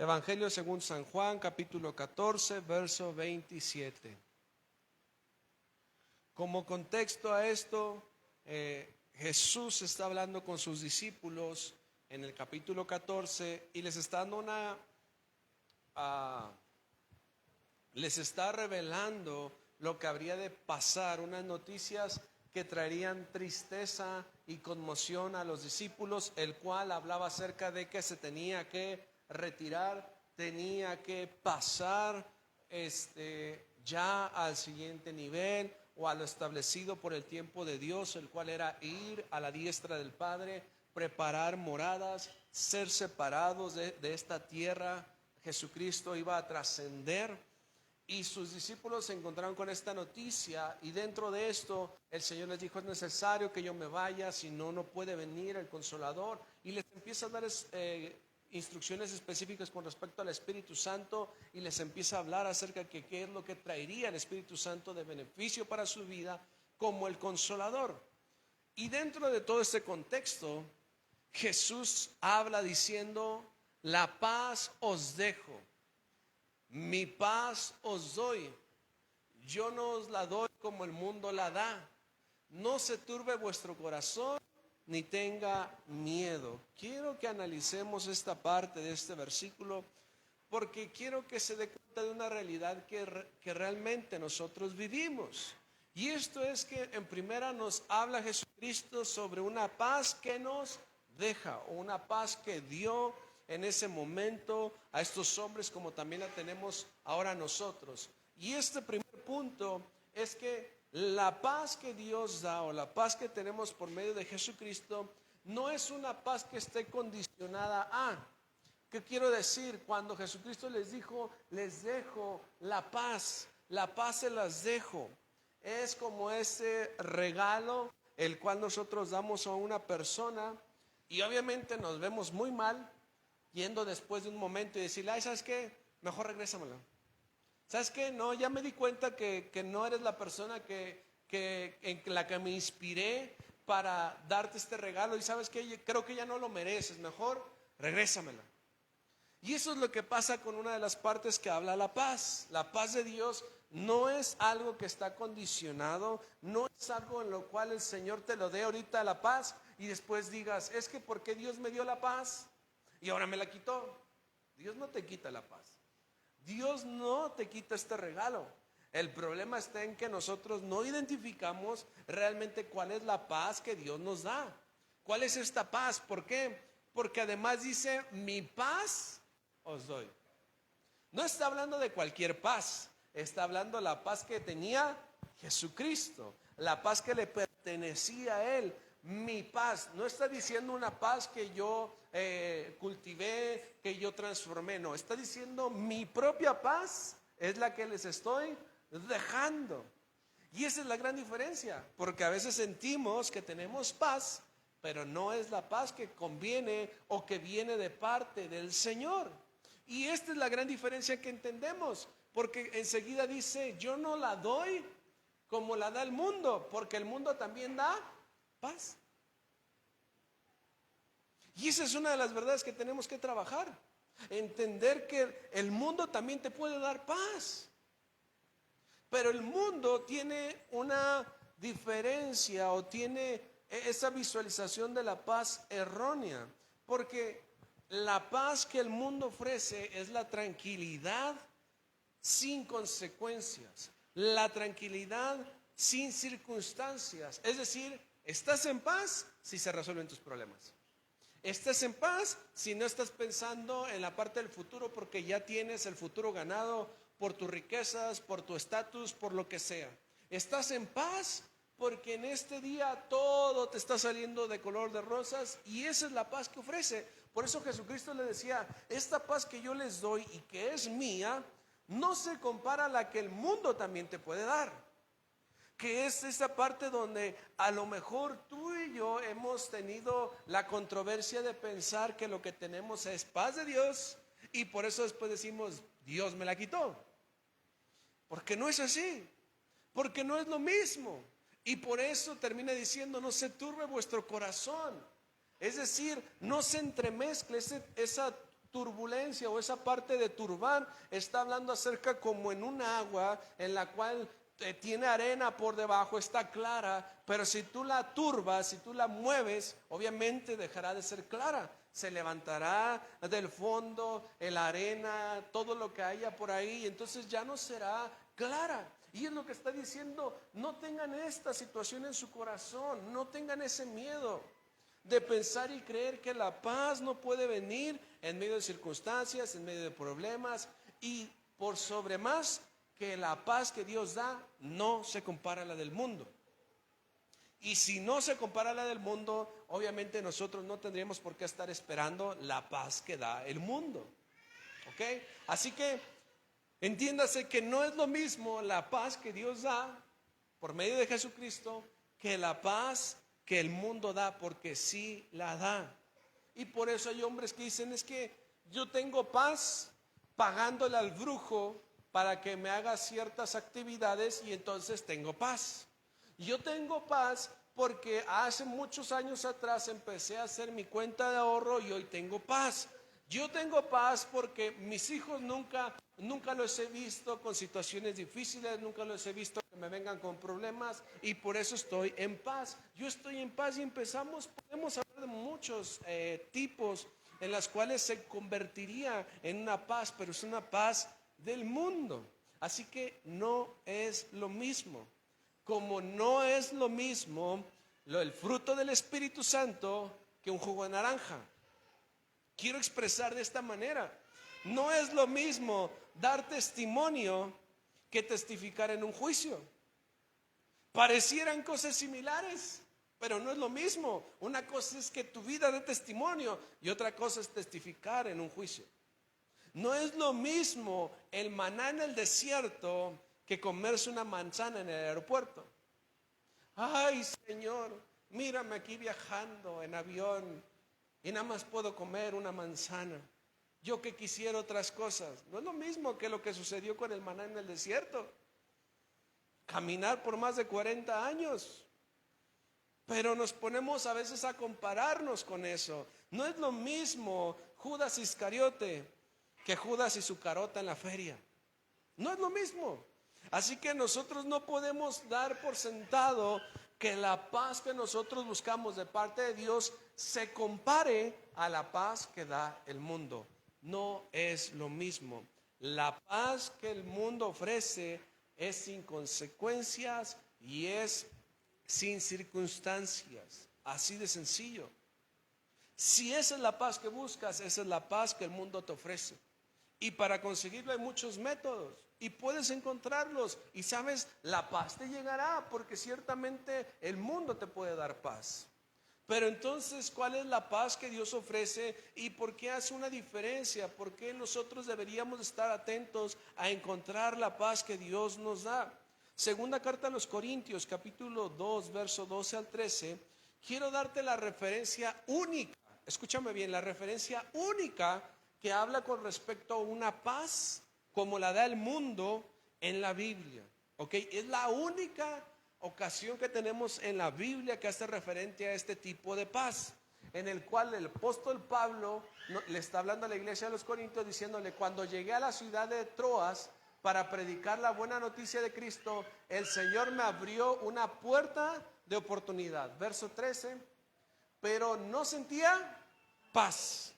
Evangelio según San Juan, capítulo 14, verso 27. Como contexto a esto, Jesús está hablando con sus discípulos en el capítulo 14 y les está dando les está revelando lo que habría de pasar, unas noticias que traerían tristeza y conmoción a los discípulos, el cual hablaba acerca de que se tenía que retirar, tenía que pasar ya al siguiente nivel o a lo establecido por el tiempo de Dios, el cual era ir a la diestra del Padre, preparar moradas, ser separados de esta tierra. Jesucristo iba a trascender y sus discípulos se encontraron con esta noticia, y dentro de esto el Señor les dijo: es necesario que yo me vaya, si no, no puede venir el Consolador. Y les empieza a dar instrucciones específicas con respecto al Espíritu Santo, y les empieza a hablar acerca de qué es lo que traería el Espíritu Santo de beneficio para su vida como el Consolador. Y dentro de todo este contexto, Jesús habla diciendo: la paz os dejo, mi paz os doy, yo no os la doy como el mundo la da. No se turbe vuestro corazón, ni tenga miedo. Quiero que analicemos esta parte de este versículo, porque quiero que se dé cuenta de una realidad que realmente nosotros vivimos. Y esto es que en primera nos habla Jesucristo sobre una paz que nos deja, o una paz que dio en ese momento a estos hombres, como también la tenemos ahora nosotros. Y este primer punto es que la paz que Dios da, o la paz que tenemos por medio de Jesucristo, no es una paz que esté condicionada a. ¿Qué quiero decir? Cuando Jesucristo les dijo: les dejo la paz se las dejo, es como ese regalo el cual nosotros damos a una persona, y obviamente nos vemos muy mal yendo después de un momento y decirle: ay, ¿sabes qué? Mejor regrésamelo. ¿Sabes qué? No, ya me di cuenta que no eres la persona en la que me inspiré para darte este regalo, y ¿sabes qué? Creo que ya no lo mereces, mejor regrésamelo. Y eso es lo que pasa con una de las partes que habla la paz. La paz de Dios no es algo que está condicionado, no es algo en lo cual el Señor te lo dé ahorita la paz y después digas: es que ¿por qué Dios me dio la paz y ahora me la quitó? Dios no te quita la paz. Dios no te quita este regalo. El problema está en que nosotros no identificamos realmente cuál es la paz que Dios nos da. ¿Cuál es esta paz? ¿Por qué? Porque además dice: mi paz os doy. No está hablando de cualquier paz, está hablando de la paz que tenía Jesucristo, la paz que le pertenecía a Él. Mi paz, no está diciendo una paz que yo cultivé, que yo transformé, no, está diciendo: mi propia paz es la que les estoy dejando. Y esa es la gran diferencia, porque a veces sentimos que tenemos paz, pero no es la paz que conviene o que viene de parte del Señor. Y esta es la gran diferencia que entendemos, porque enseguida dice: yo no la doy como la da el mundo, porque el mundo también da paz. Y esa es una de las verdades que tenemos que trabajar, entender que el mundo también te puede dar paz, pero el mundo tiene una diferencia, o tiene esa visualización de la paz errónea, porque la paz que el mundo ofrece es la tranquilidad sin consecuencias, la tranquilidad sin circunstancias. Es decir, estás en paz si se resuelven tus problemas. Estás en paz si no estás pensando en la parte del futuro, porque ya tienes el futuro ganado por tus riquezas, por tu estatus, por lo que sea. Estás en paz porque en este día todo te está saliendo de color de rosas, y esa es la paz que ofrece. Por eso Jesucristo le decía: esta paz que yo les doy y que es mía, no se compara a la que el mundo también te puede dar, que es esa parte donde a lo mejor tú y yo hemos tenido la controversia de pensar que lo que tenemos es paz de Dios, y por eso después decimos: Dios me la quitó, porque no es así, porque no es lo mismo. Y por eso termina diciendo: no se turbe vuestro corazón. Es decir, no se entremezcle esa turbulencia o esa parte de turbar está hablando acerca como en un agua en la cual tiene arena por debajo, está clara, pero si tú la turbas, si tú la mueves, obviamente dejará de ser clara. Se levantará del fondo, la arena, todo lo que haya por ahí, entonces ya no será clara. Y es lo que está diciendo, no tengan esta situación en su corazón, no tengan ese miedo de pensar y creer que la paz no puede venir en medio de circunstancias, en medio de problemas, y por sobre más que la paz que Dios da no se compara a la del mundo. Y si no se compara a la del mundo, obviamente nosotros no tendríamos por qué estar esperando la paz que da el mundo. ¿Ok? Así que entiéndase que no es lo mismo la paz que Dios da por medio de Jesucristo que la paz que el mundo da, porque sí la da. Y por eso hay hombres que dicen, es que yo tengo paz pagándole al brujo para que me haga ciertas actividades y entonces tengo paz. Yo tengo paz porque hace muchos años atrás empecé a hacer mi cuenta de ahorro y hoy tengo paz. Yo tengo paz porque mis hijos nunca los he visto con situaciones difíciles, nunca los he visto que me vengan con problemas y por eso estoy en paz. Yo estoy en paz y podemos hablar de muchos tipos en las cuales se convertiría en una paz, pero es una paz del mundo. Así que no es lo mismo. Como no es lo mismo el fruto del Espíritu Santo que un jugo de naranja. Quiero expresar de esta manera. No es lo mismo dar testimonio que testificar en un juicio. Parecieran cosas similares, pero no es lo mismo. Una cosa es que tu vida dé testimonio y otra cosa es testificar en un juicio. No es lo mismo el maná en el desierto que comerse una manzana en el aeropuerto. Ay, Señor, mírame aquí viajando en avión y nada más puedo comer una manzana. Yo que quisiera otras cosas. No es lo mismo que lo que sucedió con el maná en el desierto. Caminar por más de 40 años. Pero nos ponemos a veces a compararnos con eso. No es lo mismo Judas Iscariote que Judas y su carota en la feria. No es lo mismo. Así que nosotros no podemos dar por sentado que la paz que nosotros buscamos de parte de Dios se compare a la paz que da el mundo. No es lo mismo. La paz que el mundo ofrece es sin consecuencias y es sin circunstancias. Así de sencillo. Si esa es la paz que buscas, esa es la paz que el mundo te ofrece. Y para conseguirlo hay muchos métodos y puedes encontrarlos. Y sabes, la paz te llegará porque ciertamente el mundo te puede dar paz. Pero entonces, ¿cuál es la paz que Dios ofrece y por qué hace una diferencia? ¿Por qué nosotros deberíamos estar atentos a encontrar la paz que Dios nos da? Segunda carta a los Corintios, capítulo 2, verso 12 al 13. Quiero darte la referencia única, escúchame bien, la referencia única que habla con respecto a una paz como la da el mundo en la Biblia. ¿Ok? Es la única ocasión que tenemos en la Biblia que hace referente a este tipo de paz, en el cual el apóstol Pablo le está hablando a la iglesia de los Corintios diciéndole: cuando llegué a la ciudad de Troas para predicar la buena noticia de Cristo, el Señor me abrió una puerta de oportunidad. Verso 13, pero no sentía paz,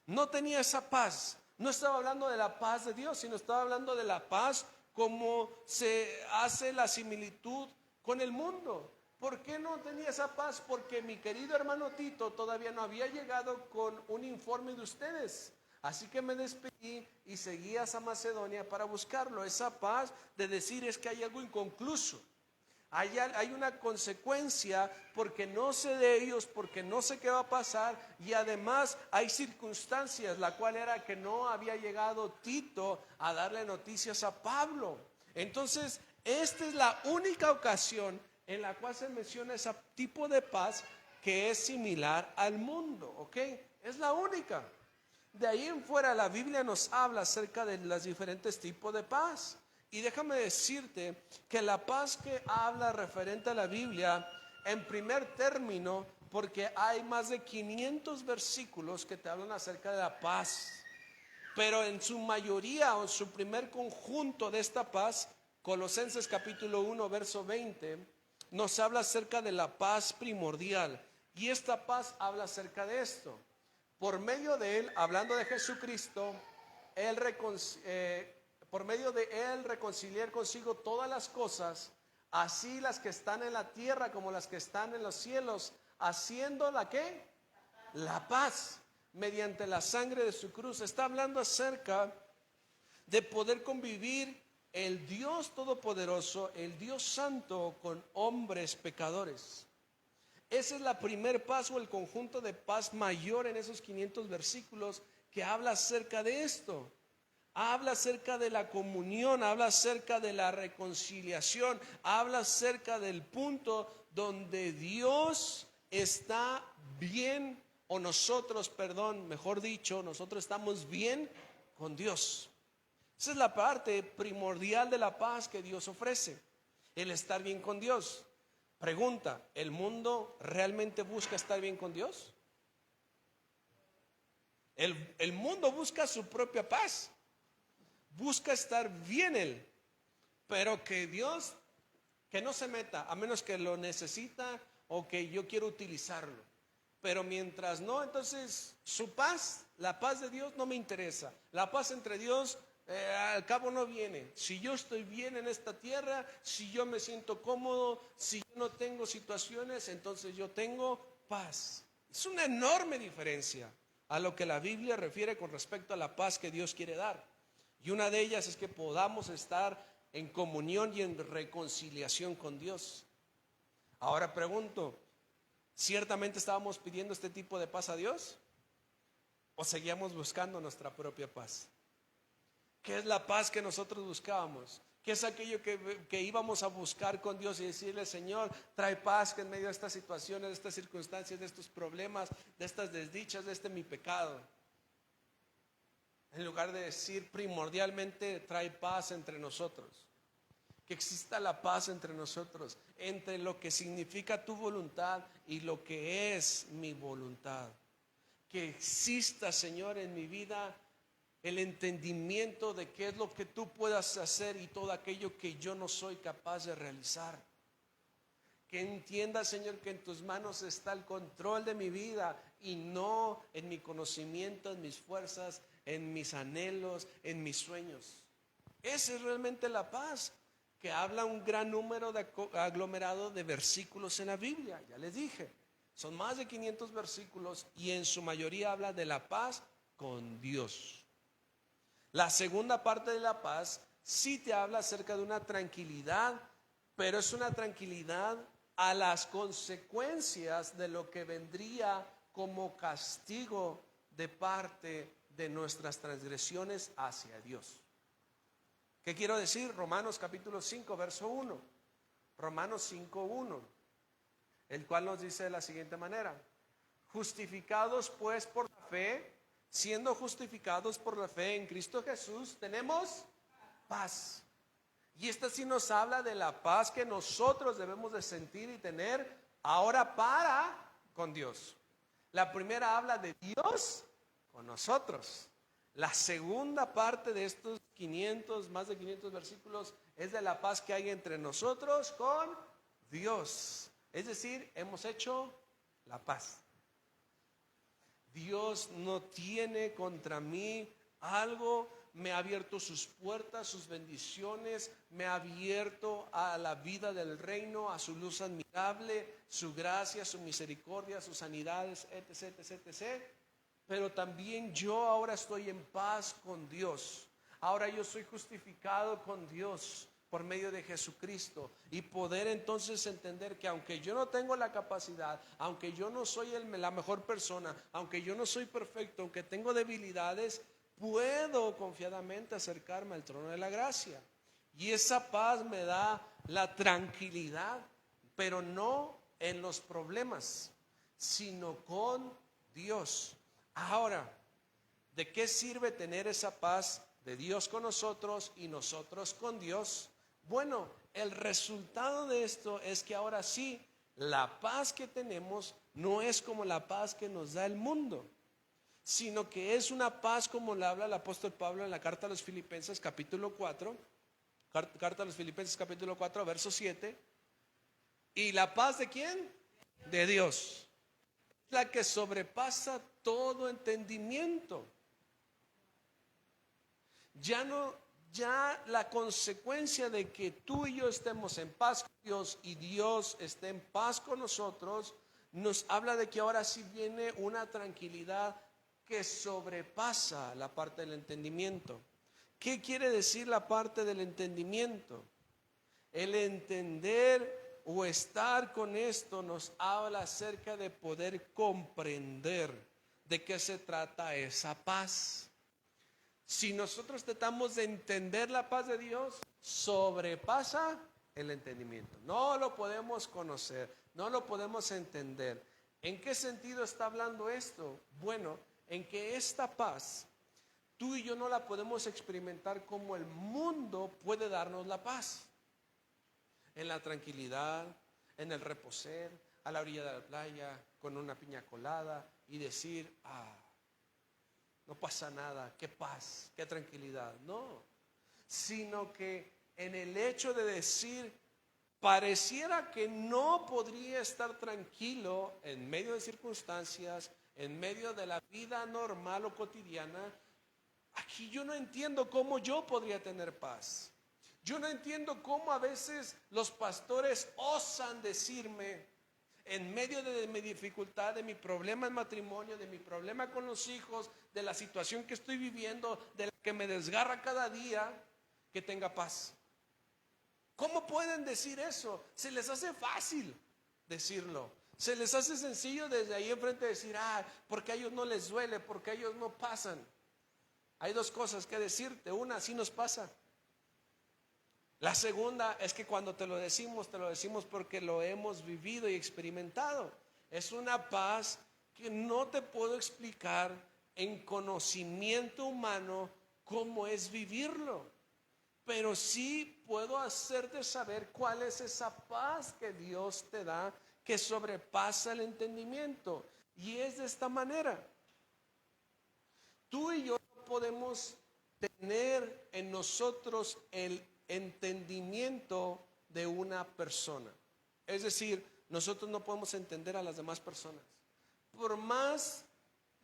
no tenía esa paz. No estaba hablando de la paz de Dios, sino estaba hablando de la paz como se hace la similitud con el mundo. ¿Por qué no tenía esa paz? Porque mi querido hermano Tito todavía no había llegado con un informe de ustedes. Así que me despedí y seguí a Macedonia para buscarlo. Esa paz de decir es que hay algo inconcluso. Hay una consecuencia porque no sé de ellos, porque no sé qué va a pasar, y además hay circunstancias, la cual era que no había llegado Tito a darle noticias a Pablo. Entonces, esta es la única ocasión en la cual se menciona ese tipo de paz que es similar al mundo, ¿ok? Es la única. De ahí en fuera la Biblia nos habla acerca de los diferentes tipos de paz. Y déjame decirte que la paz que habla referente a la Biblia, en primer término, porque hay más de 500 versículos que te hablan acerca de la paz. Pero en su mayoría o en su primer conjunto de esta paz, Colosenses capítulo 1, verso 20, nos habla acerca de la paz primordial. Y esta paz habla acerca de esto. Por medio de él, hablando de Jesucristo, por medio de él reconciliar consigo todas las cosas, así las que están en la tierra como las que están en los cielos, haciendo la ¿qué? La paz mediante la sangre de su cruz. Está hablando acerca de poder convivir el Dios Todopoderoso, el Dios Santo, con hombres pecadores. Esa es la primer paz o el conjunto de paz mayor en esos 500 versículos que habla acerca de esto. Habla acerca de la comunión, habla acerca de la reconciliación, habla acerca del punto donde Dios está bien, o nosotros, perdón, mejor dicho, nosotros estamos bien con Dios. Esa es la parte primordial de la paz que Dios ofrece, el estar bien con Dios. Pregunta, ¿el mundo realmente busca estar bien con Dios? El mundo busca su propia paz, busca estar bien él, pero que Dios, que no se meta, a menos que lo necesita o que yo quiero utilizarlo. Pero mientras no, entonces su paz, la paz de Dios no me interesa. La paz entre Dios al cabo no viene. Si yo estoy bien en esta tierra, si yo me siento cómodo, si yo no tengo situaciones, entonces yo tengo paz. Es una enorme diferencia a lo que la Biblia refiere con respecto a la paz que Dios quiere dar. Y una de ellas es que podamos estar en comunión y en reconciliación con Dios. Ahora pregunto, ¿ciertamente estábamos pidiendo este tipo de paz a Dios? ¿O seguíamos buscando nuestra propia paz? ¿Qué es la paz que nosotros buscábamos? ¿Qué es aquello que íbamos a buscar con Dios y decirle, Señor, trae paz que en medio de estas situaciones, de estas circunstancias, de estos problemas, de estas desdichas, de este mi pecado? En lugar de decir primordialmente, trae paz entre nosotros. Que exista la paz entre nosotros, entre lo que significa tu voluntad y lo que es mi voluntad. Que exista, Señor, en mi vida el entendimiento de qué es lo que tú puedas hacer y todo aquello que yo no soy capaz de realizar. Que entienda, Señor, que en tus manos está el control de mi vida y no en mi conocimiento, en mis fuerzas, en mis anhelos, en mis sueños. Esa es realmente la paz que habla un gran número de aglomerado de versículos en la Biblia. Ya les dije, son más de 500 versículos y en su mayoría habla de la paz con Dios. La segunda parte de la paz sí te habla acerca de una tranquilidad, pero es una tranquilidad a las consecuencias de lo que vendría como castigo de parte de nuestras transgresiones hacia Dios. ¿Qué quiero decir? Romanos capítulo 5, verso 1. Romanos 5, 1. El cual nos dice de la siguiente manera: justificados pues por la fe, siendo justificados por la fe en Cristo Jesús, tenemos paz. Y esta sí nos habla de la paz que nosotros debemos de sentir y tener ahora para con Dios. La primera habla de Dios con nosotros. La segunda parte de estos 500, más de 500 versículos, es de la paz que hay entre nosotros con Dios. Es decir, hemos hecho la paz. Dios no tiene contra mí algo, me ha abierto sus puertas, sus bendiciones, me ha abierto a la vida del reino, a su luz admirable, su gracia, su misericordia, sus sanidades, etc, etc, etc. Pero también yo ahora estoy en paz con Dios. Ahora yo soy justificado con Dios por medio de Jesucristo, y poder entonces entender que aunque yo no tengo la capacidad, aunque yo no soy la mejor persona, aunque yo no soy perfecto, aunque tengo debilidades, puedo confiadamente acercarme al trono de la gracia. Y esa paz me da la tranquilidad, pero no en los problemas, sino con Dios. Ahora, ¿de qué sirve tener esa paz de Dios con nosotros y nosotros con Dios? Bueno, el resultado de esto es que ahora sí, la paz que tenemos no es como la paz que nos da el mundo, sino que es una paz como le habla el apóstol Pablo en la carta a los Filipenses capítulo 4, carta a los Filipenses capítulo 4, verso 7. ¿Y la paz de quién? De Dios, la que sobrepasa todo entendimiento. Ya la consecuencia de que tú y yo estemos en paz con Dios y Dios esté en paz con nosotros, nos habla de que ahora sí viene una tranquilidad que sobrepasa la parte del entendimiento. ¿Qué quiere decir la parte del entendimiento? El entender o estar con esto nos habla acerca de poder comprender de qué se trata esa paz. Si nosotros tratamos de entender la paz de Dios, sobrepasa el entendimiento. No lo podemos conocer, no lo podemos entender. ¿En qué sentido está hablando esto? Bueno, en que esta paz, tú y yo no la podemos experimentar como el mundo puede darnos la paz. En la tranquilidad, en el reposer, a la orilla de la playa, con una piña colada y decir, no pasa nada, qué paz, qué tranquilidad. No, sino que en el hecho de decir, pareciera que no podría estar tranquilo en medio de circunstancias, en medio de la vida normal o cotidiana. Aquí yo no entiendo cómo yo podría tener paz. Yo no entiendo cómo a veces los pastores osan decirme, en medio de mi dificultad, de mi problema en matrimonio, de mi problema con los hijos, de la situación que estoy viviendo, de la que me desgarra cada día, que tenga paz. ¿Cómo pueden decir eso? Se les hace fácil decirlo. Se les hace sencillo desde ahí enfrente decir, porque a ellos no les duele, porque a ellos no pasan. Hay dos cosas que decirte. Una, así nos pasa. La segunda es que cuando te lo decimos porque lo hemos vivido y experimentado. Es una paz que no te puedo explicar en conocimiento humano cómo es vivirlo. Pero sí puedo hacerte saber cuál es esa paz que Dios te da, que sobrepasa el entendimiento. Y es de esta manera. Tú y yo no podemos tener en nosotros el entendimiento de una persona. Es decir, nosotros no podemos entender a las demás personas. Por más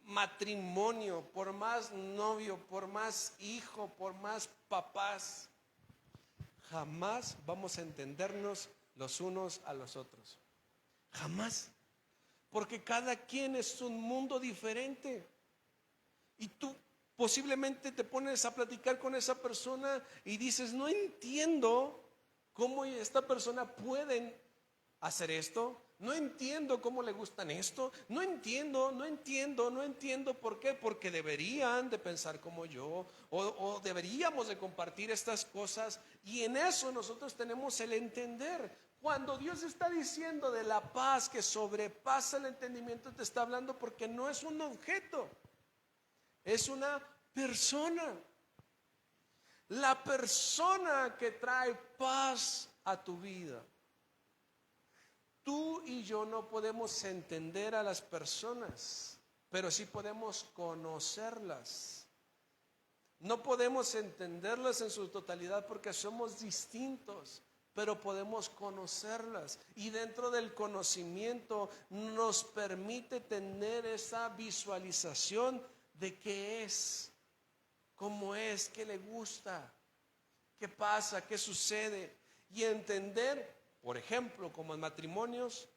matrimonio, por más novio, por más hijo, por más papás, jamás vamos a entendernos los unos a los otros. Jamás. Porque cada quien es un mundo diferente. Y tú posiblemente te pones a platicar con esa persona y dices, no entiendo cómo esta persona puede hacer esto. No entiendo cómo le gustan esto. No entiendo. ¿Por qué? Porque deberían de pensar como yo o deberíamos de compartir estas cosas. Y en eso nosotros tenemos el entender. Cuando Dios está diciendo de la paz que sobrepasa el entendimiento, te está hablando porque no es un objeto. Es una persona. La persona que trae paz a tu vida. Tú y yo no podemos entender a las personas, pero sí podemos conocerlas. No podemos entenderlas en su totalidad porque somos distintos, pero podemos conocerlas. Y dentro del conocimiento nos permite tener esa visualización de qué es, cómo es, qué le gusta, qué pasa, qué sucede. Y entender, por ejemplo, como en matrimonios,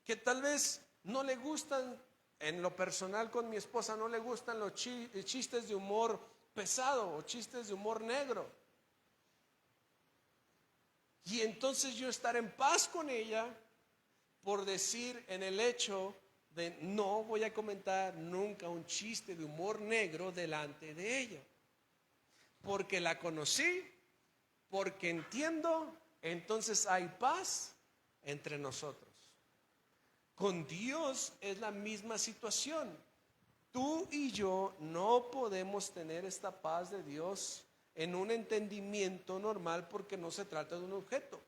que tal vez no le gustan, en lo personal con mi esposa, no le gustan los chistes de humor pesado o chistes de humor negro. Y entonces yo estar en paz con ella por decir en el hecho de no voy a comentar nunca un chiste de humor negro delante de ella. Porque la conocí, porque entiendo, entonces hay paz entre nosotros. Con Dios es la misma situación. Tú y yo no podemos tener esta paz de Dios en un entendimiento normal porque no se trata de un objeto.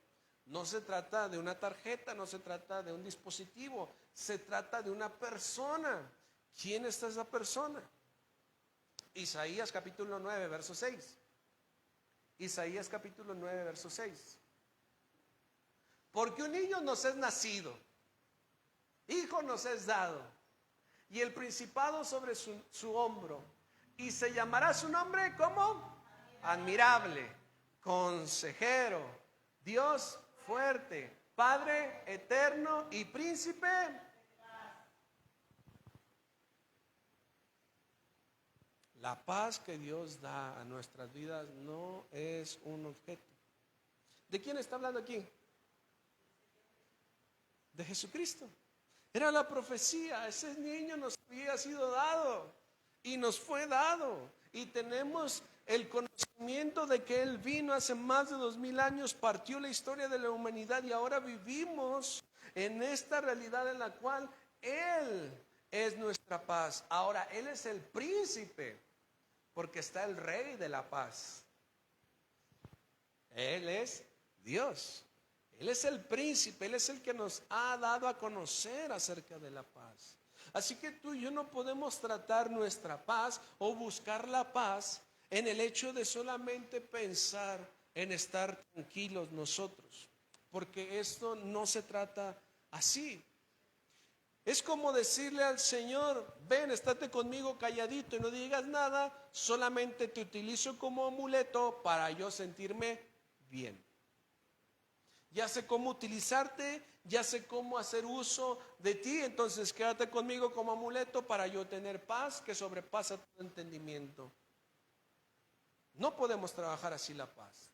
No se trata de una tarjeta, no se trata de un dispositivo, se trata de una persona. ¿Quién es esa persona? Isaías capítulo 9, verso 6. Isaías capítulo 9, verso 6. Porque un niño nos es nacido, hijo nos es dado, y el principado sobre su hombro, y se llamará su nombre como admirable, consejero, Dios fuerte, Padre eterno y príncipe. La paz que Dios da a nuestras vidas no es un objeto. ¿De quién está hablando aquí? De Jesucristo. Era la profecía, ese niño nos había sido dado y nos fue dado. Y tenemos el conocimiento de que Él vino hace más de 2000 años, partió la historia de la humanidad y ahora vivimos en esta realidad en la cual Él es nuestra paz. Ahora, Él es el príncipe, porque está el rey de la paz. Él es Dios. Él es el príncipe, Él es el que nos ha dado a conocer acerca de la paz. Así que tú y yo no podemos tratar nuestra paz o buscar la paz en el hecho de solamente pensar en estar tranquilos nosotros, porque esto no se trata así. Es como decirle al Señor: ven, estate conmigo calladito y no digas nada, solamente te utilizo como amuleto para yo sentirme bien. Ya sé cómo utilizarte, ya sé cómo hacer uso de ti, entonces quédate conmigo como amuleto para yo tener paz que sobrepasa todo entendimiento. No podemos trabajar así la paz.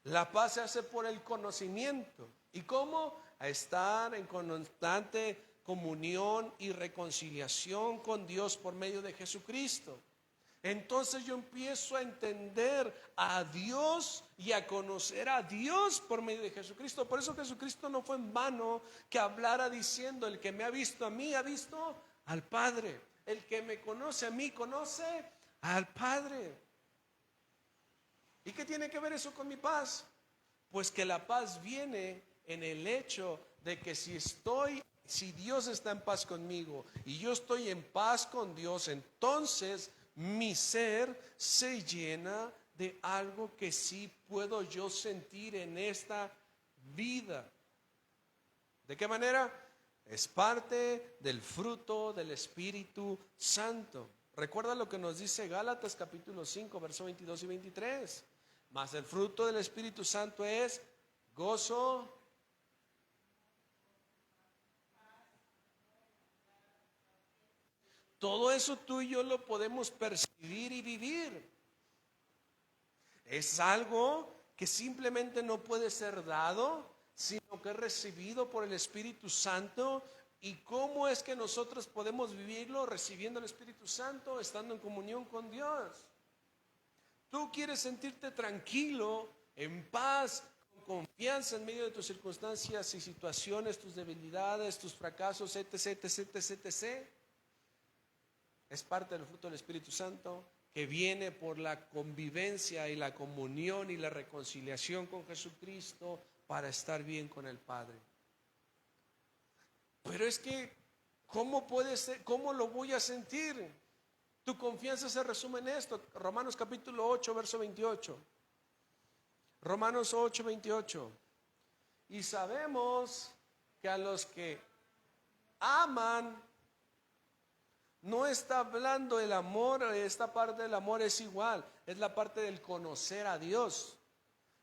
La paz se hace por el conocimiento. ¿Y cómo? A estar en constante comunión y reconciliación con Dios por medio de Jesucristo. Entonces yo empiezo a entender a Dios y a conocer a Dios por medio de Jesucristo. Por eso Jesucristo no fue en vano que hablara diciendo: el que me ha visto a mí ha visto al Padre. El que me conoce a mí conoce al Padre. ¿Y qué tiene que ver eso con mi paz? Pues que la paz viene en el hecho de que si Dios está en paz conmigo y yo estoy en paz con Dios, entonces mi ser se llena de algo que sí puedo yo sentir en esta vida. ¿De qué manera? Es parte del fruto del Espíritu Santo. Recuerda lo que nos dice Gálatas capítulo 5, versos 22 y 23. Mas el fruto del Espíritu Santo es gozo, todo eso tú y yo lo podemos percibir y vivir. Es algo que simplemente no puede ser dado, sino que es recibido por el Espíritu Santo. ¿Y cómo es que nosotros podemos vivirlo? Recibiendo el Espíritu Santo, estando en comunión con Dios. Tú quieres sentirte tranquilo, en paz, con confianza en medio de tus circunstancias y situaciones, tus debilidades, tus fracasos, etc, etc, etc, etc. Es parte del fruto del Espíritu Santo que viene por la convivencia y la comunión y la reconciliación con Jesucristo para estar bien con el Padre. Pero es que, ¿cómo puede ser? ¿Cómo lo voy a sentir? Tu confianza se resume en esto. Romanos capítulo 8, verso 28. Romanos 8, 28. Y sabemos que a los que aman, no está hablando del amor, esta parte del amor es igual, es la parte del conocer a Dios.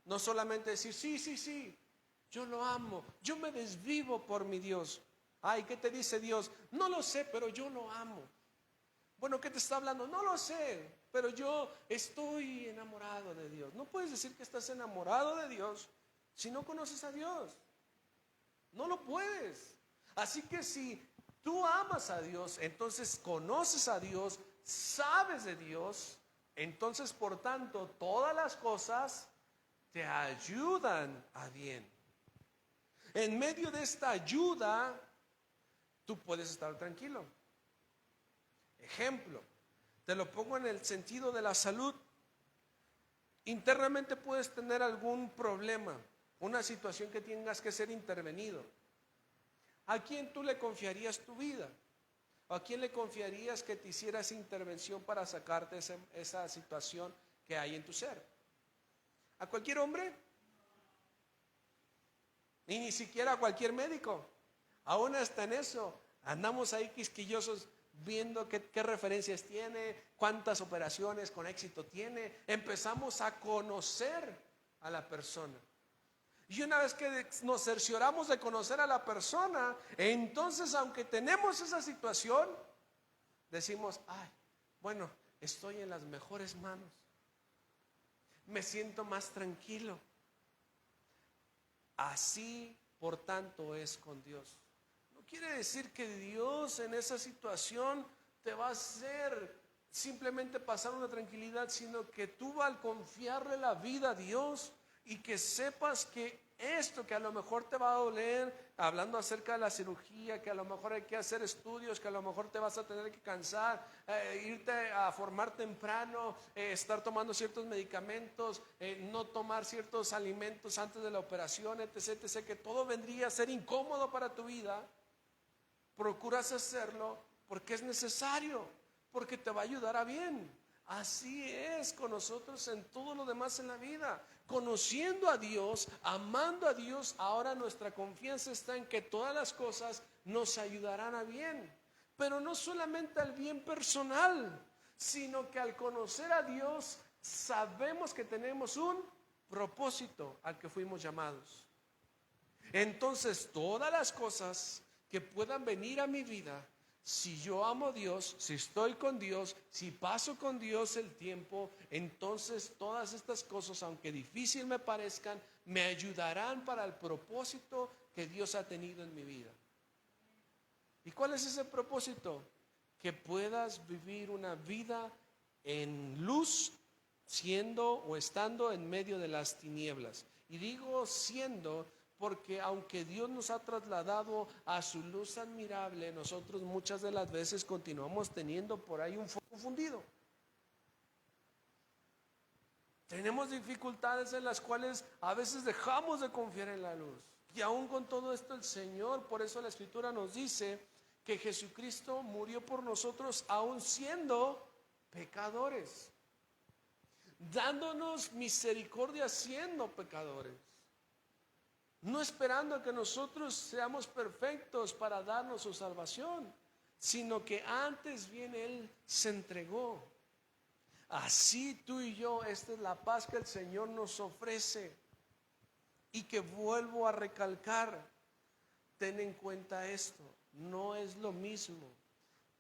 No solamente decir, sí, yo lo amo, yo me desvivo por mi Dios. Ay, ¿qué te dice Dios? No lo sé, pero yo lo amo. Bueno, ¿qué te está hablando? No lo sé, pero yo estoy enamorado de Dios. No puedes decir que estás enamorado de Dios si no conoces a Dios. No lo puedes. Así que si tú amas a Dios, entonces conoces a Dios, sabes de Dios, entonces por tanto todas las cosas te ayudan a bien. En medio de esta ayuda, tú puedes estar tranquilo. Ejemplo, te lo pongo en el sentido de la salud. Internamente puedes tener algún problema, una situación que tengas que ser intervenido. ¿A quién tú le confiarías tu vida? ¿O a quién le confiarías que te hiciera esa intervención para sacarte esa situación que hay en tu ser? ¿A cualquier hombre? Y ni siquiera a cualquier médico. Aún hasta en eso andamos ahí quisquillosos viendo qué referencias tiene, cuántas operaciones con éxito tiene. Empezamos a conocer a la persona. Y una vez que nos cercioramos de conocer a la persona, entonces aunque tenemos esa situación, decimos, ay, bueno, estoy en las mejores manos. Me siento más tranquilo. Así, por tanto, es con Dios. No quiere decir que Dios en esa situación te va a hacer simplemente pasar una tranquilidad, sino que tú al confiarle la vida a Dios y que sepas que esto que a lo mejor te va a doler, hablando acerca de la cirugía, que a lo mejor hay que hacer estudios, que a lo mejor te vas a tener que cansar, irte a formar temprano, estar tomando ciertos medicamentos, no tomar ciertos alimentos antes de la operación, etc., etc., que todo vendría a ser incómodo para tu vida. Procuras hacerlo porque es necesario, porque te va a ayudar a bien. Así es con nosotros en todo lo demás en la vida. Conociendo a Dios, amando a Dios, ahora nuestra confianza está en que todas las cosas nos ayudarán a bien. Pero no solamente al bien personal, sino que al conocer a Dios sabemos que tenemos un propósito al que fuimos llamados. Entonces todas las cosas que puedan venir a mi vida, si yo amo a Dios, si estoy con Dios, si paso con Dios el tiempo, entonces todas estas cosas, aunque difícil me parezcan, me ayudarán para el propósito que Dios ha tenido en mi vida. ¿Y cuál es ese propósito? Que puedas vivir una vida en luz, siendo o estando en medio de las tinieblas. Y digo siendo porque aunque Dios nos ha trasladado a su luz admirable, nosotros muchas de las veces continuamos teniendo por ahí un foco fundido. Tenemos dificultades en las cuales a veces dejamos de confiar en la luz. Y aún con todo esto el Señor, por eso la Escritura nos dice que Jesucristo murió por nosotros aún siendo pecadores, dándonos misericordia siendo pecadores. No esperando a que nosotros seamos perfectos para darnos su salvación, sino que antes bien Él se entregó. Así tú y yo, esta es la paz que el Señor nos ofrece. Y que vuelvo a recalcar, ten en cuenta esto, no es lo mismo.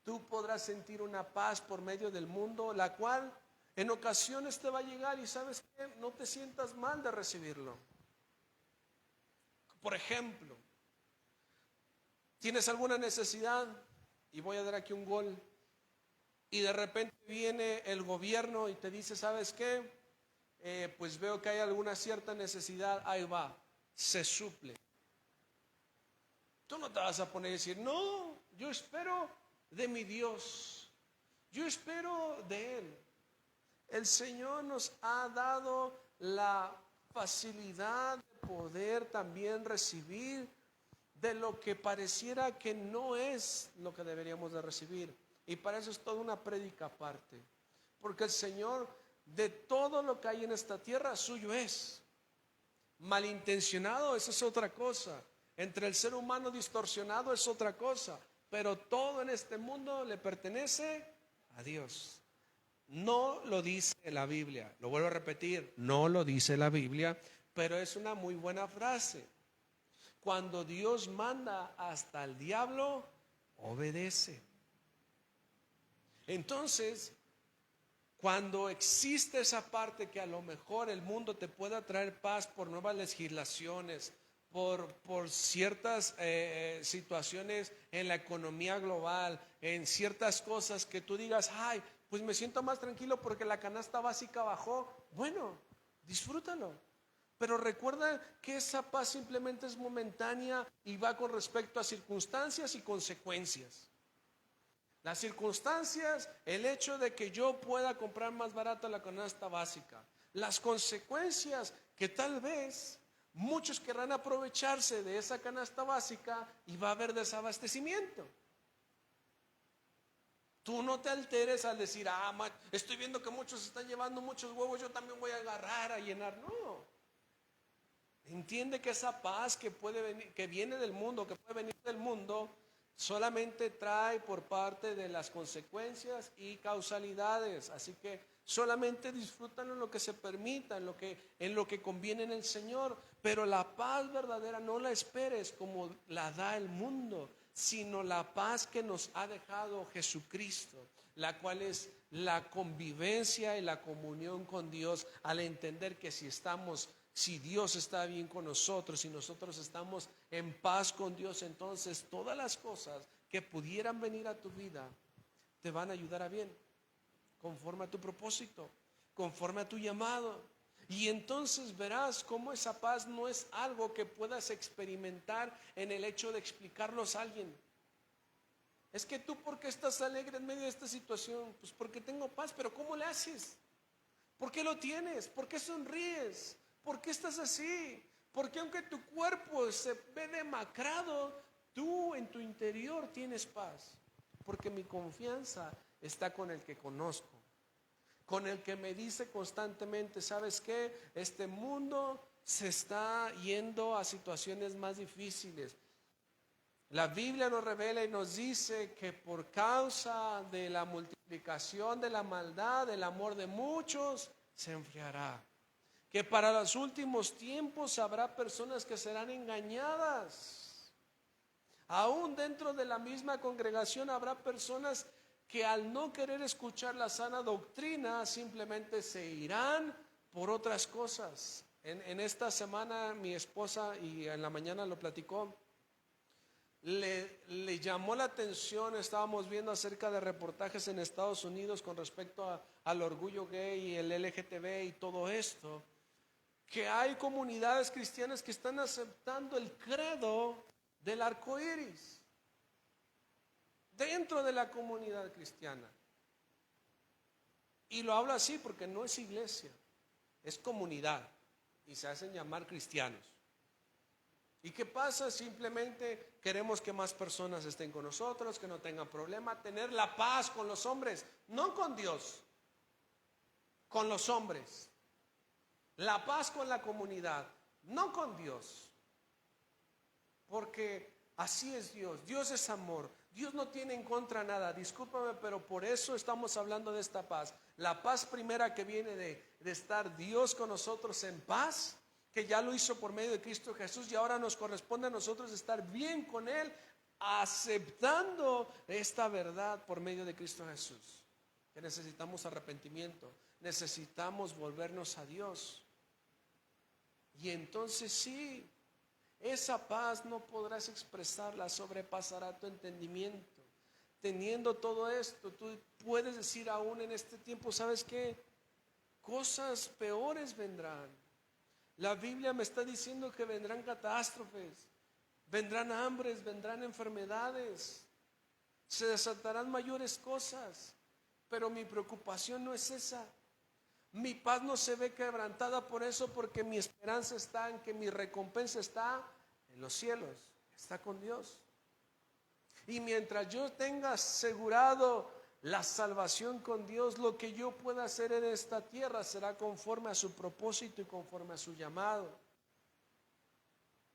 Tú podrás sentir una paz por medio del mundo, la cual en ocasiones te va a llegar y sabes que no te sientas mal de recibirlo. Por ejemplo, tienes alguna necesidad, y voy a dar aquí un gol, y de repente viene el gobierno y te dice, ¿sabes qué? Pues veo que hay alguna cierta necesidad, ahí va, se suple. Tú no te vas a poner a decir, no, yo espero de mi Dios, yo espero de Él. El Señor nos ha dado la facilidad de poder también recibir de lo que pareciera que no es lo que deberíamos de recibir. Y para eso es toda una prédica aparte. Porque el Señor, de todo lo que hay en esta tierra, suyo es. Malintencionado, eso es otra cosa. Entre el ser humano distorsionado es otra cosa. Pero todo en este mundo le pertenece a Dios. No lo dice la Biblia, lo vuelvo a repetir, no lo dice la Biblia, pero es una muy buena frase. Cuando Dios manda, hasta el diablo obedece. Entonces, cuando existe esa parte que a lo mejor el mundo te pueda traer paz por nuevas legislaciones, por ciertas situaciones en la economía global, en ciertas cosas que tú digas, ay, pues me siento más tranquilo porque la canasta básica bajó. Bueno, disfrútalo. Pero recuerda que esa paz simplemente es momentánea y va con respecto a circunstancias y consecuencias. Las circunstancias, el hecho de que yo pueda comprar más barata la canasta básica. Las consecuencias, que tal vez muchos querrán aprovecharse de esa canasta básica y va a haber desabastecimiento. Tú no te alteres al decir, estoy viendo que muchos están llevando muchos huevos, yo también voy a agarrar a llenar. No. Entiende que esa paz que puede venir, que viene del mundo, que puede venir del mundo, solamente trae por parte de las consecuencias y causalidades. Así que solamente disfrútalo en lo que se permita, en lo que conviene en el Señor. Pero la paz verdadera no la esperes como la da el mundo, sino la paz que nos ha dejado Jesucristo, la cual es la convivencia y la comunión con Dios, al entender que si Dios está bien con nosotros, si nosotros estamos en paz con Dios, entonces todas las cosas que pudieran venir a tu vida te van a ayudar a bien, conforme a tu propósito, conforme a tu llamado. Y entonces verás cómo esa paz no es algo que puedas experimentar en el hecho de explicarlos a alguien. Es que tú, ¿por qué estás alegre en medio de esta situación? Pues porque tengo paz. Pero ¿cómo le haces? ¿Por qué lo tienes? ¿Por qué sonríes? ¿Por qué estás así? Porque aunque tu cuerpo se ve demacrado, tú en tu interior tienes paz. Porque mi confianza está con el que conozco, con el que me dice constantemente, ¿sabes qué? Este mundo se está yendo a situaciones más difíciles. La Biblia nos revela y nos dice que por causa de la multiplicación de la maldad, el amor de muchos se enfriará. Que para los últimos tiempos habrá personas que serán engañadas. Aún dentro de la misma congregación habrá personas que al no querer escuchar la sana doctrina simplemente se irán por otras cosas. En esta semana mi esposa, y en la mañana lo platicó, le llamó la atención. Estábamos viendo acerca de reportajes en Estados Unidos con respecto al orgullo gay y el LGTB y todo esto, que hay comunidades cristianas que están aceptando el credo del arco iris dentro de la comunidad cristiana. Y lo hablo así porque no es iglesia, es comunidad, y se hacen llamar cristianos. ¿Y qué pasa? Simplemente queremos que más personas estén con nosotros, que no tengan problema, tener la paz con los hombres, no con Dios, con los hombres. La paz con la comunidad, no con Dios. Porque así es Dios. Dios es amor. Dios no tiene en contra nada. Discúlpame, pero por eso estamos hablando de esta paz. La paz primera que viene de estar Dios con nosotros en paz, que ya lo hizo por medio de Cristo Jesús, y ahora nos corresponde a nosotros estar bien con Él, aceptando esta verdad por medio de Cristo Jesús. Que necesitamos arrepentimiento, necesitamos volvernos a Dios. Y entonces sí, esa paz no podrás expresarla, sobrepasará tu entendimiento. Teniendo todo esto, tú puedes decir aún en este tiempo, ¿sabes qué? Cosas peores vendrán. La Biblia me está diciendo que vendrán catástrofes, vendrán hambres, vendrán enfermedades, se desatarán mayores cosas. Pero mi preocupación no es esa. Mi paz no se ve quebrantada por eso, porque mi esperanza está en que mi recompensa está en los cielos, está con Dios. Y mientras yo tenga asegurado la salvación con Dios, lo que yo pueda hacer en esta tierra será conforme a su propósito y conforme a su llamado.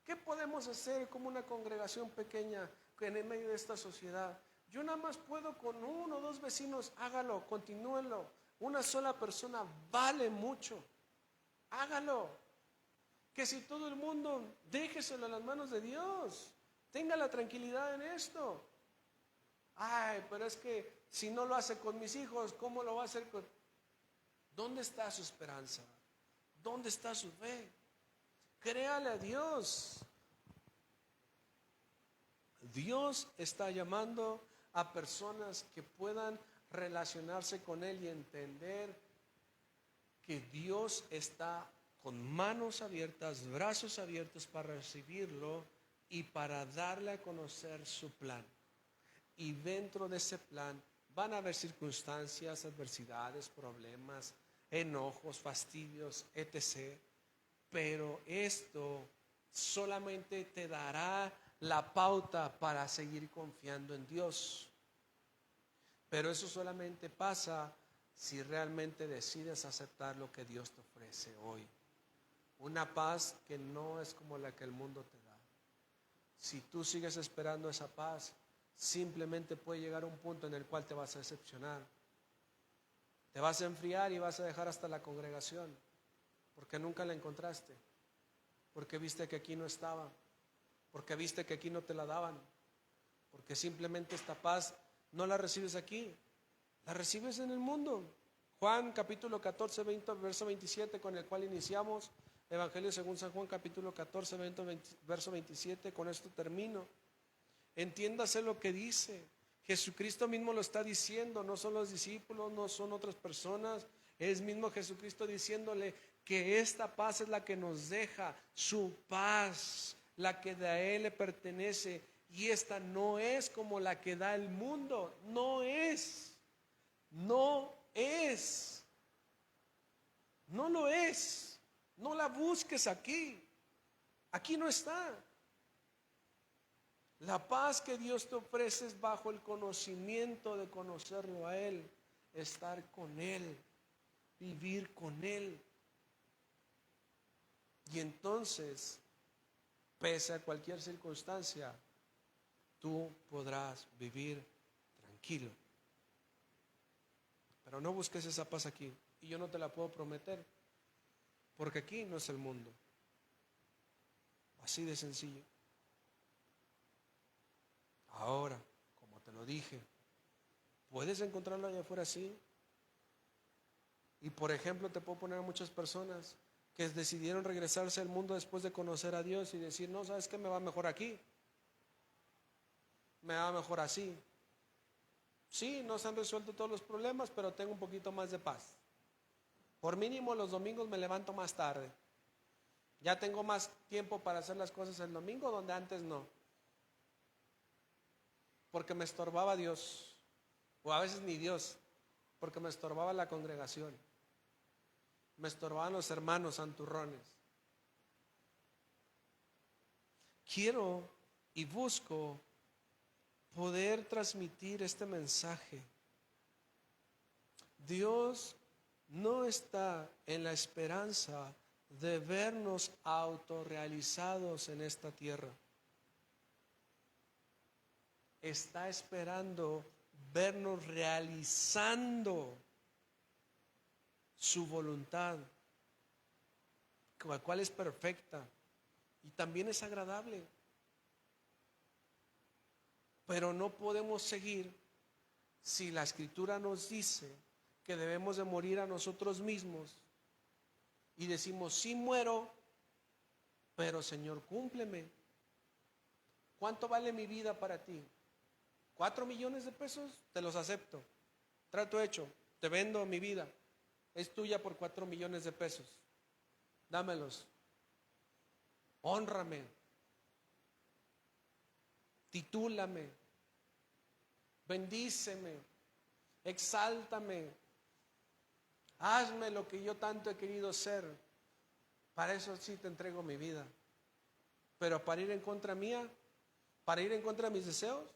¿Qué podemos hacer como una congregación pequeña en el medio de esta sociedad? Yo nada más puedo con 1 o 2 vecinos, hágalo, continúenlo. Una sola persona vale mucho. Hágalo. Que si todo el mundo, déjeselo en las manos de Dios. Tenga la tranquilidad en esto. Ay, pero es que si no lo hace con mis hijos, ¿cómo lo va a hacer con...? ¿Dónde está su esperanza? ¿Dónde está su fe? Créale a Dios. Dios está llamando a personas que puedan relacionarse con Él y entender que Dios está con manos abiertas, brazos abiertos para recibirlo y para darle a conocer su plan. Y dentro de ese plan van a haber circunstancias, adversidades, problemas, enojos, fastidios, etc. Pero esto solamente te dará la pauta para seguir confiando en Dios. Pero eso solamente pasa si realmente decides aceptar lo que Dios te ofrece hoy. Una paz que no es como la que el mundo te da. Si tú sigues esperando esa paz, simplemente puede llegar a un punto en el cual te vas a decepcionar. Te vas a enfriar y vas a dejar hasta la congregación, porque nunca la encontraste, porque viste que aquí no estaba, porque viste que aquí no te la daban, porque simplemente esta paz no la recibes aquí, la recibes en el mundo. Juan capítulo 14, verso 27, con el cual iniciamos, Evangelio según San Juan capítulo 14, verso 27, con esto termino. Entiéndase lo que dice. Jesucristo mismo lo está diciendo, no son los discípulos, no son otras personas, es mismo Jesucristo diciéndole que esta paz es la que nos deja, su paz, la que de a Él le pertenece, y esta no es como la que da el mundo, no es, no lo es, no la busques aquí no está. La paz que Dios te ofrece es bajo el conocimiento de conocerlo a Él, estar con Él, vivir con Él. Y entonces, pese a cualquier circunstancia, tú podrás vivir tranquilo. Pero no busques esa paz aquí, y yo no te la puedo prometer, porque aquí no es el mundo. Así de sencillo. Ahora, como te lo dije, puedes encontrarlo allá afuera, sí. Y por ejemplo, te puedo poner a muchas personas que decidieron regresarse al mundo después de conocer a Dios y decir, no, ¿sabes qué? Me va mejor aquí, me va mejor así. Sí, no se han resuelto todos los problemas, pero tengo un poquito más de paz. Por mínimo los domingos me levanto más tarde. Ya tengo más tiempo para hacer las cosas el domingo donde antes no. Porque me estorbaba Dios, o a veces ni Dios, porque me estorbaba la congregación, me estorbaban los hermanos santurrones. Quiero y busco poder transmitir este mensaje. Dios no está en la esperanza de vernos autorrealizados en esta tierra. Está esperando vernos realizando su voluntad, la cual es perfecta y también es agradable. Pero no podemos seguir si la Escritura nos dice que debemos de morir a nosotros mismos y decimos, sí muero, pero Señor, cúmpleme. ¿Cuánto vale mi vida para ti? 4 millones de pesos, te los acepto. Trato hecho, te vendo mi vida. Es tuya por 4 millones de pesos. Dámelos. Hónrame. Titúlame. Bendíceme. Exáltame. Hazme lo que yo tanto he querido ser. Para eso sí te entrego mi vida. Pero para ir en contra mía, para ir en contra de mis deseos,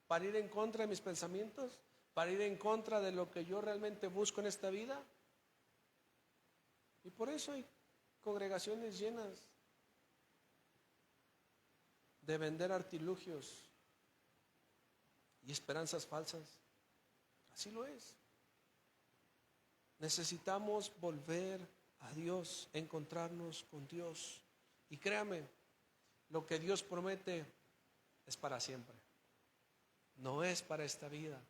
para ir en contra de mis pensamientos, para ir en contra de lo que yo realmente busco en esta vida. Y por eso hay congregaciones llenas de vender artilugios y esperanzas falsas. Así lo es. Necesitamos volver a Dios, encontrarnos con Dios. Y créame, lo que Dios promete es para siempre. No es para esta vida,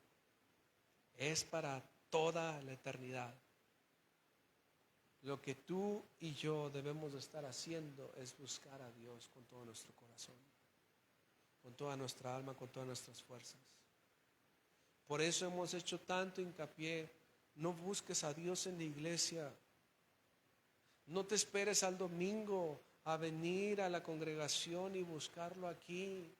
es para toda la eternidad. Lo que tú y yo debemos de estar haciendo es buscar a Dios con todo nuestro corazón, con toda nuestra alma, con todas nuestras fuerzas. Por eso hemos hecho tanto hincapié. No busques a Dios en la iglesia. No te esperes al domingo a venir a la congregación y buscarlo aquí.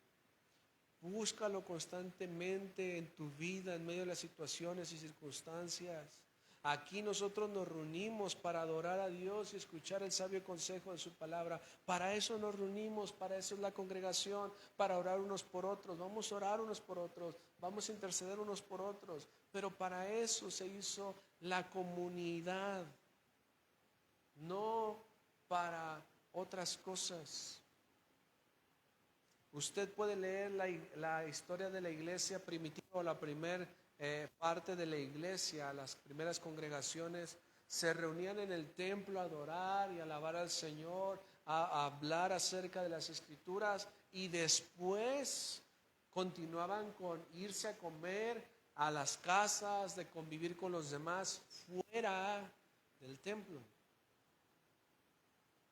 Búscalo constantemente en tu vida, en medio de las situaciones y circunstancias. Aquí nosotros nos reunimos para adorar a Dios y escuchar el sabio consejo de su palabra. Para eso nos reunimos, para eso es la congregación, para orar unos por otros. Vamos a orar unos por otros, vamos a interceder unos por otros. Pero para eso se hizo la comunidad, no para otras cosas. Usted puede leer la historia de la iglesia primitiva o la primera parte de la iglesia. Las primeras congregaciones se reunían en el templo a adorar y alabar al Señor, a hablar acerca de las escrituras, y después continuaban con irse a comer a las casas, de convivir con los demás fuera del templo.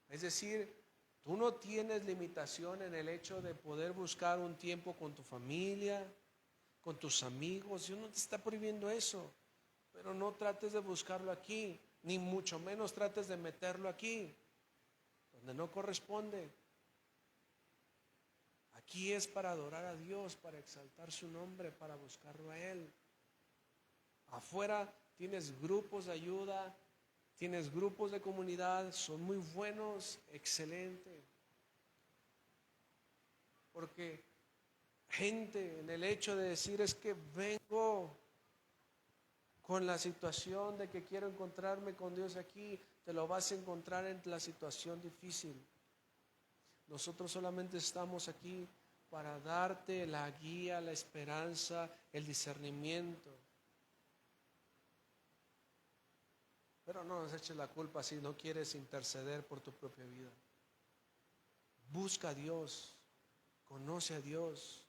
Es decir, tú no tienes limitación en el hecho de poder buscar un tiempo con tu familia, con tus amigos. Dios no te está prohibiendo eso, pero no trates de buscarlo aquí, ni mucho menos trates de meterlo aquí, donde no corresponde. Aquí es para adorar a Dios, para exaltar su nombre, para buscarlo a Él. Afuera tienes grupos de ayuda, tienes grupos de comunidad, son muy buenos, excelente. Porque gente en el hecho de decir es que vengo con la situación de que quiero encontrarme con Dios aquí, te lo vas a encontrar en la situación difícil. Nosotros solamente estamos aquí para darte la guía, la esperanza, el discernimiento. Pero no nos eches la culpa si no quieres interceder por tu propia vida. Busca a Dios, conoce a Dios.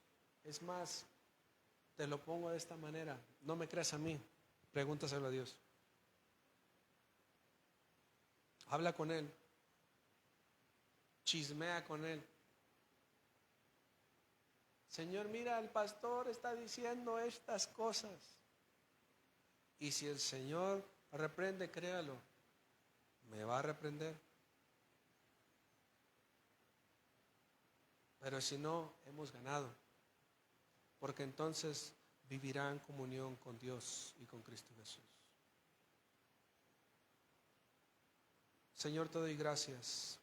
Es más, te lo pongo de esta manera, no me creas a mí, pregúntaselo a Dios. Habla con Él, chismea con Él. Señor, mira, el pastor está diciendo estas cosas. Y si el Señor reprende, créalo, me va a reprender. Pero si no, hemos ganado, porque entonces vivirá en comunión con Dios y con Cristo Jesús. Señor, te doy gracias